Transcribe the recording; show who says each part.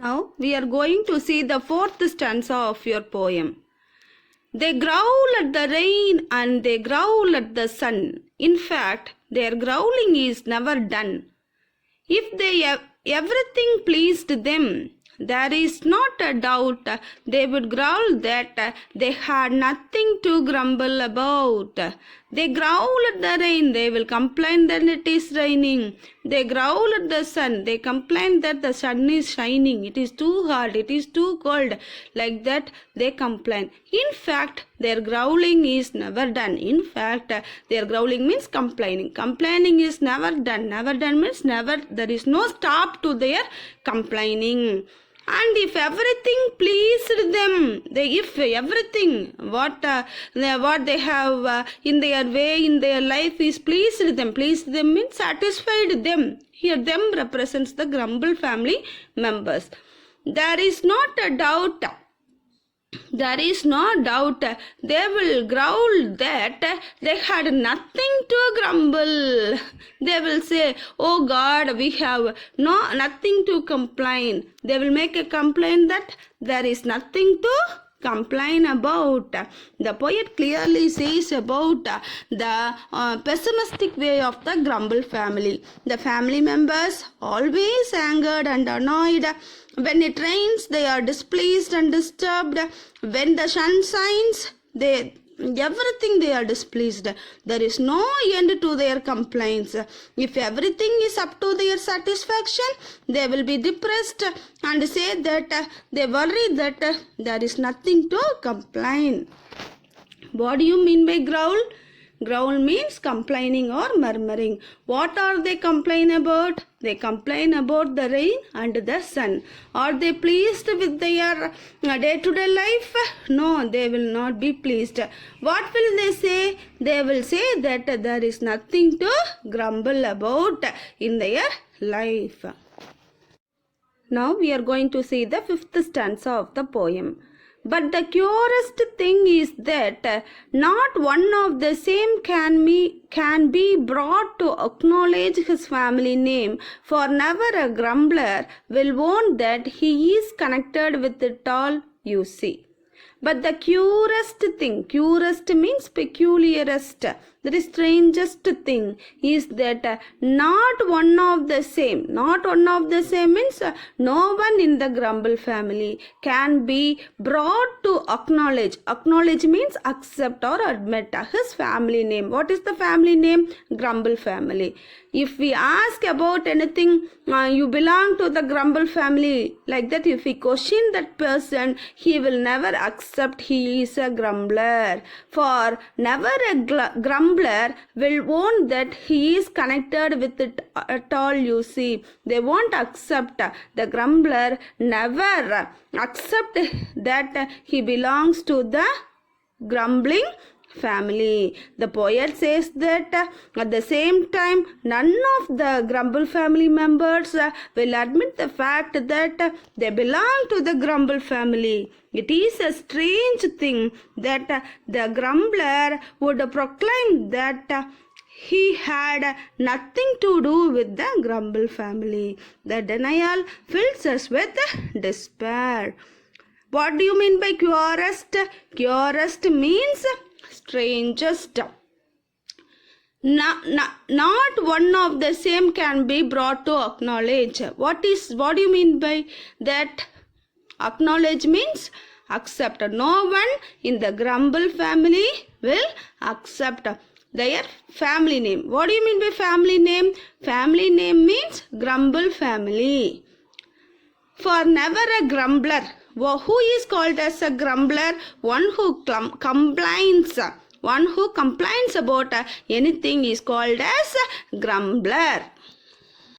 Speaker 1: Now we are going to see the fourth stanza of your poem. They growl at the rain and they growl at the sun. In fact, their growling is never done. If everything pleased them, there is not a doubt they would growl that they had nothing to grumble about. They growl at the rain, they will complain that it is raining. They growl at the sun, they complain that the sun is shining. It is too hot, it is too cold. Like that they complain. In fact, their growling is never done. In fact, their growling means complaining. Complaining is never done. Never done means never. There is no stop to their complaining. And if everything pleased them, if everything what they have in their way, in their life is pleased them means satisfied them. Here them represents the Grumble family members. There is not a doubt. There is no doubt they will growl that they had nothing to grumble. They will say, oh God, we have nothing to complain. They will make a complaint that there is nothing to complain about. The poet clearly says about the pessimistic way of the Grumble family. The family members always angered and annoyed. When it rains, they are displeased and disturbed. When the sun shines, everything they are displeased. There is no end to their complaints. If everything is up to their satisfaction, they will be depressed and say that they worry that there is nothing to complain. What do you mean by growl? Growl means complaining or murmuring. What are they complain about? They complain about the rain and the sun. Are they pleased with their day-to-day life? No, they will not be pleased. What will they say? They will say that there is nothing to grumble about in their life. Now we are going to see the fifth stanza of the poem. But the curiousest thing is that not one of the same can be brought to acknowledge his family name, for never a grumbler will own that he is connected with it all, you see. But the curiousest thing, curiousest means peculiarest, the strangest thing is that not one of the same. Not one of the same means no one in the Grumble family can be brought to acknowledge. Acknowledge means accept or admit his family name. What is the family name? Grumble family. If we ask about anything, you belong to the Grumble family, like that, if we question that person, he will never accept he is a grumbler. For never a grumbler will own that he is connected with it at all, you see. They won't accept. The grumbler never accept that he belongs to the grumbling family. The poet says that at the same time, none of the Grumble family members will admit the fact that they belong to the Grumble family. It is a strange thing that the grumbler would proclaim that he had nothing to do with the Grumble family. The denial fills us with despair. What do you mean by curiousest? Curiousest means strangest. Not one of the same can be brought to acknowledge. What do you mean by that? Acknowledge means accept. No one in the Grumble family will accept their family name. What do you mean by family name? Family name means Grumble family. For never a grumbler. Who is called as a grumbler? One who complains. One who complains about anything is called as grumbler.